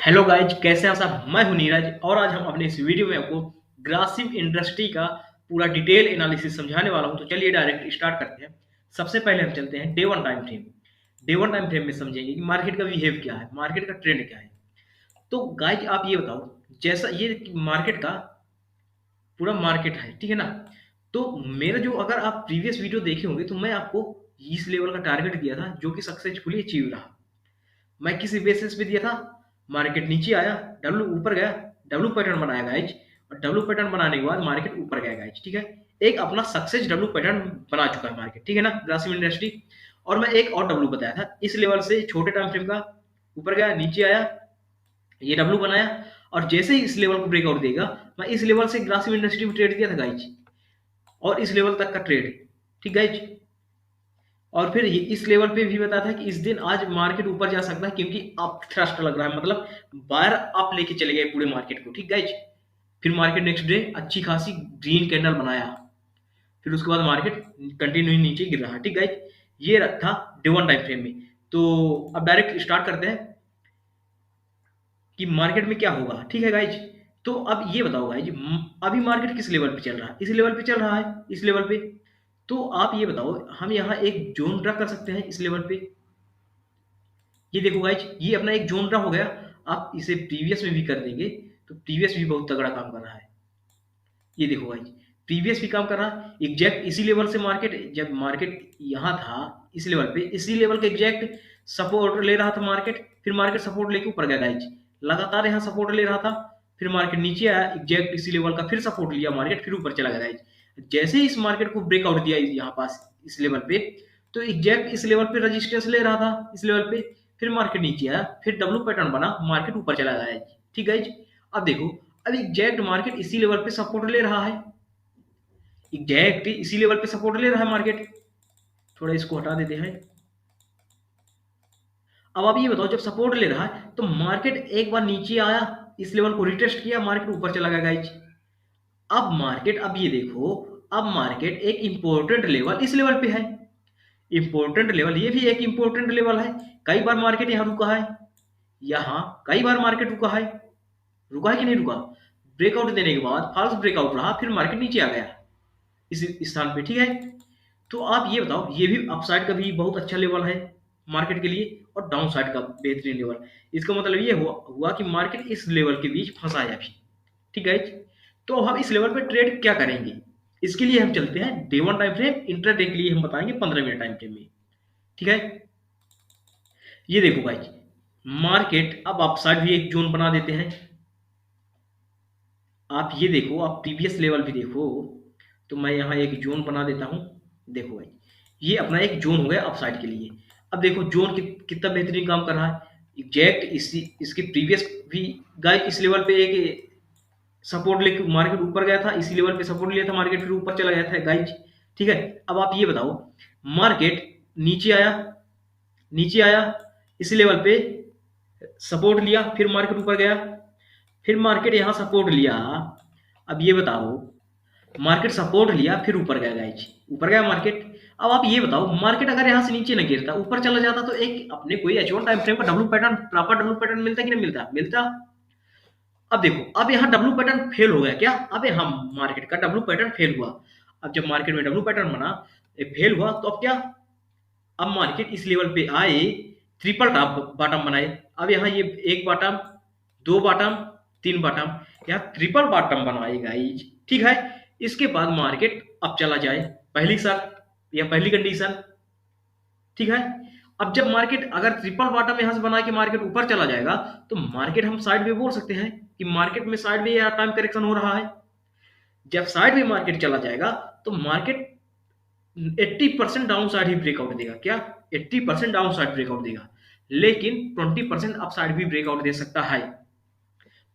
Hello guys, कैसे हैं सब। मैं हूं नीरज और आज हम अपने इस वीडियो में आपको ग्रासिम इंडस्ट्री का पूरा डिटेल एनालिसिस समझाने वाला हूं। तो चलिए डायरेक्ट स्टार्ट करते हैं। सबसे पहले हम चलते हैं day one time frame. Day one time frame में समझेंगे कि मार्केट का बिहेव क्या है, मार्केट का ट्रेंड क्या है। तो गाइज आप ये बताओ, जैसा ये मार्केट का पूरा मार्केट है, ठीक है ना। तो मेरा जो, अगर आप प्रीवियस वीडियो देखे होंगे तो मैं आपको इस लेवल का टारगेट दिया था जो कि सक्सेसफुली अचीव रहा। मैं किसी बेसिस पे दिया था, मार्केट नीचे आया, डब्ल्यू ऊपर गया, डब्ल्यू पैटर्न बनाया गाइज, और डब्ल्यू पैटर्न बनाने के बाद मार्केट ऊपर गया गाइज, ठीक है। एक अपना सक्सेस डब्ल्यू पैटर्न बना चुका है मार्केट, ठीक है ना, ग्रासिम इंडस्ट्री। और मैं एक और डब्ल्यू बताया था इस लेवल से, छोटे टाइम फ्रेम का, ऊपर गया, नीचे आया, ये डब्ल्यू बनाया, और जैसे ही इस लेवल को ब्रेकआउट देगा, मैं इस लेवल से ग्रासिम इंडस्ट्री में ट्रेड किया था गाइज, और इस लेवल तक का ट्रेड, ठीक गाइज। और फिर इस लेवल पे भी बताया था कि इस दिन आज मार्केट ऊपर जा सकता है क्योंकि अप थ्रस्ट लग रहा है, मतलब बायर अप लेके चले गए पूरे मार्केट को, ठीक गाइज। फिर मार्केट नेक्स्ट डे अच्छी खासी ग्रीन कैंडल बनाया, फिर उसके बाद मार्केट कंटिन्यू नीचे गिर रहा है, ठीक गाइज। ये था डे वन टाइम फ्रेम में। तो अब डायरेक्ट स्टार्ट करते हैं कि मार्केट में क्या होगा, ठीक है गाइज। तो अब ये बताओ गाइज, अभी मार्केट किस लेवल पे चल रहा है, इस लेवल पे चल रहा है, इस लेवल पे। तो आप ये बताओ, हम यहाँ एक जोन ड्रा कर सकते हैं इस लेवल पे। ये देखो गाइज, ये अपना एक जोन ड्रा हो गया। आप इसे प्रीवियस में भी कर देंगे तो प्रीवियस भी बहुत तगड़ा काम कर रहा है। ये देखो गाइज, प्रीवियस भी काम कर रहा है एग्जैक्ट इसी लेवल से। मार्केट जब मार्केट यहाँ था इस लेवल पे, इसी लेवल के एग्जैक्ट सपोर्ट ले रहा था मार्केट, फिर मार्केट सपोर्ट लेके ऊपर गया गाइज, लगातार यहाँ सपोर्ट ले रहा था, फिर मार्केट नीचे आया, एग्जैक्ट इसी लेवल का फिर सपोर्ट लिया मार्केट, फिर ऊपर चला गया गाइज। जैसे ही इस मार्केट को ब्रेकआउट दिया यहाँ पास इस लेवल पे, तो एग्जैक्ट इस लेवल पे रजिस्टेंस ले रहा था इस लेवल पे, फिर मार्केट नीचे आया, फिर डब्ल्यू पैटर्न बना, मार्केट ऊपर चला गया, ठीक है। अब देखो, अब एग्जैक्ट मार्केट इसी लेवल पे सपोर्ट ले रहा है, एग्जैक्ट इसी लेवल पे सपोर्ट ले रहा है मार्केट। थोड़ा इसको हटा देते हैं। अब आप ये बताओ, जब सपोर्ट ले रहा है तो मार्केट एक बार नीचे आया, इस लेवल को रिटेस्ट किया, मार्केट ऊपर चला गया गाइज। अब मार्केट, अब ये देखो, अब मार्केट एक इंपॉर्टेंट लेवल इस लेवल पे है, इंपॉर्टेंट लेवल, ये भी एक इंपॉर्टेंट लेवल है। कई बार मार्केट यहाँ रुका है, यहाँ कई बार मार्केट रुका है, रुका है कि नहीं रुका। ब्रेकआउट देने के बाद फॉल्स ब्रेकआउट रहा, फिर मार्केट नीचे आ गया इस स्थान पे, ठीक है। तो आप ये बताओ, ये भी अपसाइड का भी बहुत अच्छा लेवल है मार्केट के लिए, और डाउन साइड का बेहतरीन लेवल। इसका मतलब ये हुआ कि मार्केट इस लेवल के बीच फंसा है अभी, ठीक है। तो हम इस लेवल पे ट्रेड क्या करेंगे, इसके लिए हम चलते हैं day one time frame. Intraday के लिए हम बताएंगे 15 मिनट टाइम फ्रेम में, ठीक है। ये देखो भाई, मार्केट अब अपसाइड भी एक जोन बना देते हैं। आप ये देखो, आप प्रीवियस लेवल भी देखो, तो मैं यहाँ एक जोन बना देता हूँ। देखो भाई, ये अपना एक जोन हो गया अपसाइड के लिए। अब देखो जोन कितना बेहतरीन काम कर रहा है, एग्जैक्ट इसी इसके प्रीवियस भी गाइस इस लेवल पे एक सपोर्ट लेके मार्केट ऊपर गया था, इसी लेवल पे सपोर्ट लिया था मार्केट, फिर ऊपर चला गया था गाइस, ठीक है। अब आप ये बताओ, मार्केट नीचे आया, नीचे आया, इसी लेवल पे सपोर्ट लिया, फिर मार्केट ऊपर गया, फिर मार्केट यहाँ सपोर्ट लिया। अब ये बताओ, मार्केट सपोर्ट लिया फिर ऊपर गया गाइज, ऊपर गया मार्केट। अब आप ये बताओ, मार्केट अगर यहाँ से नीचे न गिरता, ऊपर चला जाता, तो एक अपने कोई H1 टाइम फ्रेम का W pattern, proper W pattern मिलता कि नहीं मिलता, मिलता। अब देखो, अब यहाँ डब्ल्यू पैटर्न फेल हो गया क्या, अब यहाँ मार्केट का डब्ल्यू पैटर्न फेल हुआ। अब जब मार्केट में डब्ल्यू पैटर्न बना, फेल हुआ, तो अब क्या, अब मार्केट इस लेवल पे आए, ट्रिपल टॉप बॉटम बनाए। अब यहाँ ये एक बॉटम, दो बॉटम, तीन बॉटम, यहाँ ट्रिपल बॉटम बनाए गाइज, ठीक है। इसके बाद मार्केट अब चला जाए पहली शर्त या पहली कंडीशन, ठीक है। अब जब मार्केट अगर ट्रिपल बॉटम यहां से बना के मार्केट ऊपर चला जाएगा, तो मार्केट हम साइड वे बोल सकते हैं कि मार्केट में साइड वे या टाइम करेक्शन हो रहा है। जब साइड वे मार्केट चला जाएगा, तो मार्केट 80% डाउन साइड ही ब्रेकआउट देगा, क्या 80% डाउन साइड ब्रेकआउट देगा, लेकिन 20% अप साइड भी ब्रेकआउट दे सकता है।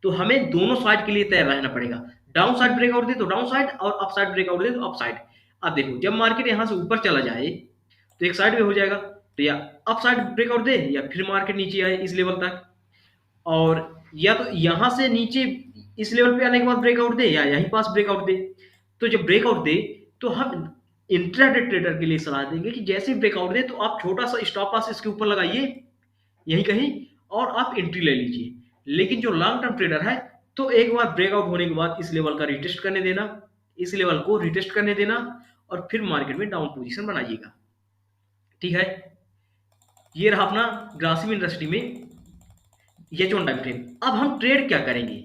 तो हमें दोनों साइड के लिए तैयार रहना पड़ेगा, डाउन साइड ब्रेकआउट दे तो डाउन साइड, और अप साइड ब्रेकआउट दे तो अप साइड। अब देखो, जब मार्केट यहां से ऊपर चला जाए तो एक साइड में हो जाएगा, तो या अप साइड ब्रेकआउट दे, या फिर मार्केट नीचे आए इस लेवल तक, और या तो यहां से नीचे इस लेवल पे आने के बाद ब्रेकआउट दे, या यहीं पास ब्रेकआउट दे। तो जब ब्रेकआउट दे, तो हम इंट्राडे ट्रेडर के लिए सलाह देंगे कि जैसे ही ब्रेकआउट दे, तो आप छोटा सा स्टॉप लॉस इसके ऊपर लगाइए यहीं कहीं, और आप एंट्री ले लीजिए। लेकिन जो लॉन्ग टर्म ट्रेडर है तो एक बार ब्रेकआउट होने के बाद इस लेवल का रिटेस्ट करने देना, इस लेवल को रिटेस्ट करने देना और फिर मार्केट में डाउन पोजीशन बनाइएगा। ठीक है, ये रहा अपना ग्रासिम इंडस्ट्री में H1 टाइम फ्रेम। अब हम ट्रेड क्या करेंगे,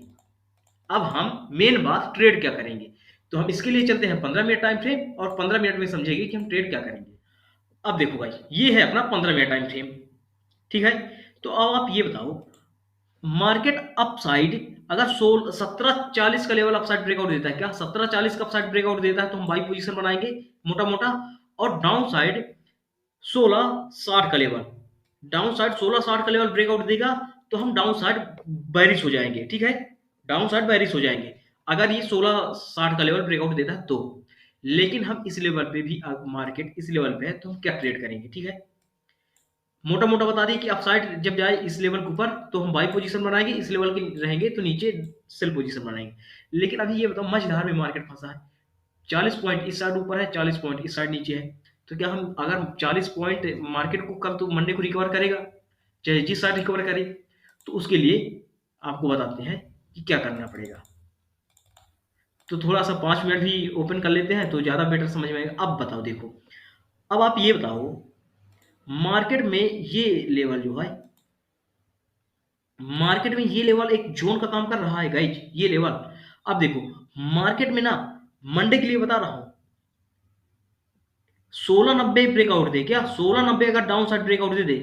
अब हम मेन बात ट्रेड क्या करेंगे, तो हम इसके लिए चलते हैं 15 मिनट टाइम फ्रेम और 15 मिनट में समझेंगे कि हम ट्रेड क्या करेंगे। अब देखो भाई, ये है अपना 15 मिनट टाइम फ्रेम। ठीक है, तो अब आप ये बताओ, मार्केट अपसाइड अगर 1740 का लेवल अपसाइड ब्रेकआउट देता है, क्या 1740 का अपसाइड ब्रेकआउट देता है तो हम बाई पोजीशन बनाएंगे मोटा मोटा, और डाउन साइड 1660 का लेवल, डाउन साइड 1660 का लेवल ब्रेकआउट देगा तो हम डाउन साइड बैरिश हो जाएंगे। ठीक है, डाउन साइड बैरिश हो जाएंगे अगर ये 1660 का लेवल ब्रेकआउट देता है तो। लेकिन हम इस लेवल पे भी, मार्केट इस लेवल पे है तो हम क्या ट्रेड करेंगे। ठीक है, मोटा मोटा बता दिए कि अपसाइड जब जाए इस लेवल के ऊपर तो हम बाई पोजीशन बनाएंगे, इस लेवल के रहेंगे तो नीचे सेल पोजीशन बनाएंगे। लेकिन अभी ये बताओ, मझधार में मार्केट फंसा है, 40 पॉइंट इस साइड ऊपर है, 40 पॉइंट इस साइड नीचे है, तो क्या हम अगर 40 पॉइंट मार्केट को कल तो मंडे को रिकवर करेगा, चाहे जिस साइड रिकवर करे, तो उसके लिए आपको बताते हैं कि क्या करना पड़ेगा। तो थोड़ा सा 5 मिनट भी ओपन कर लेते हैं तो ज़्यादा बेटर समझ में आएगा। अब बताओ, देखो अब आप ये बताओ, मार्केट में ये लेवल जो है, मार्केट में ये लेवल एक जोन का काम कर रहा है गाइज, ये लेवल। अब देखो मार्केट में ना, मंडे के लिए बता रहा हूं, 1690 ब्रेकआउट दे, क्या 1690 अगर डाउन साइड ब्रेकआउट दे दे,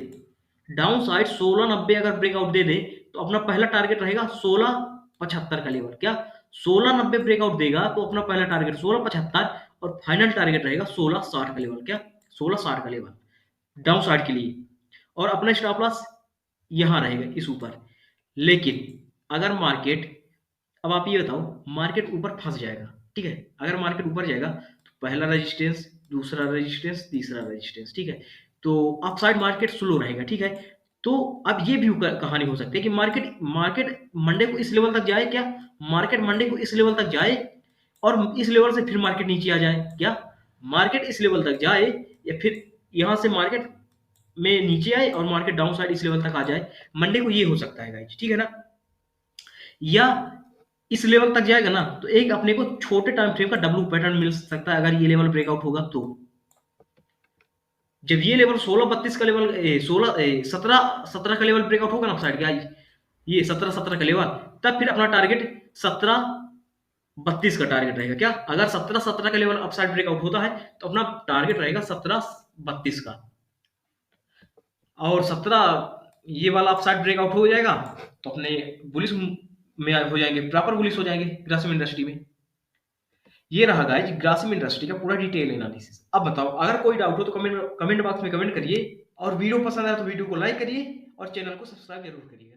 डाउन साइड 1690 अगर ब्रेकआउट दे दे तो अपना पहला टारगेट रहेगा 1675 का लेवल। क्या 1690 ब्रेकआउट देगा तो अपना पहला टारगेट 1675 और फाइनल टारगेट रहेगा 1660 का लेवल। क्या 1660 का लेवल डाउन साइड के लिए, और अपना स्टॉप लॉस यहां रहेगा इस ऊपर। लेकिन अगर मार्केट, अब आप ये बताओ, मार्केट ऊपर फंस जाएगा, ठीक है, अगर मार्केट ऊपर जाएगा तो पहला रेजिस्टेंस, दूसरा रेजिस्टेंस, तीसरा रेजिस्टेंस। ठीक है, तो अपसाइड मार्केट स्लो रहेगा। ठीक है, तो अब ये भी कहानी हो सकती है कि मार्केट मार्केट मंडे को इस लेवल तक जाए, क्या मार्केट मंडे को इस लेवल तक जाए और इस लेवल से फिर मार्केट नीचे आ जाए, क्या मार्केट इस लेवल तक जाए या फिर यहां से मार्केट में नीचे आए और मार्केट डाउन साइड इस लेवल तक आ जाए। मंडे को ये हो सकता है गाइस, ठीक है ना, या इस लेवल तक जाएगा ना तो एक अपने को छोटे टाइम फ्रेम का डब्ल्यू पैटर्न मिल सकता है अगर ये लेवल ब्रेकआउट होगा तो। जब ये लेवल 1632 का लेवल 17 का लेवल ब्रेकआउट होगा ना साइड का, ये 17 का लेवल, तब फिर अपना टारगेट 1732 का टारगेट रहेगा। क्या अगर 17 का लेवल अपसाइड ब्रेकआउट होता है तो अपना टारगेट रहेगा 1732 का, और 17 ये वाला अपसाइड ब्रेकआउट हो जाएगा तो अपने बुलिश में हो जाएंगे, प्रॉपर बुलिश हो जाएंगे ग्रासिम इंडस्ट्री में। ये रहा गाइस ग्रासिम इंडस्ट्री का पूरा डिटेल एनालिसिस। अब बताओ, अगर कोई डाउट हो तो कमेंट बॉक्स में कमेंट करिए, और वीडियो पसंद आया तो वीडियो को लाइक करिए और चैनल को सब्सक्राइब जरूर करिए।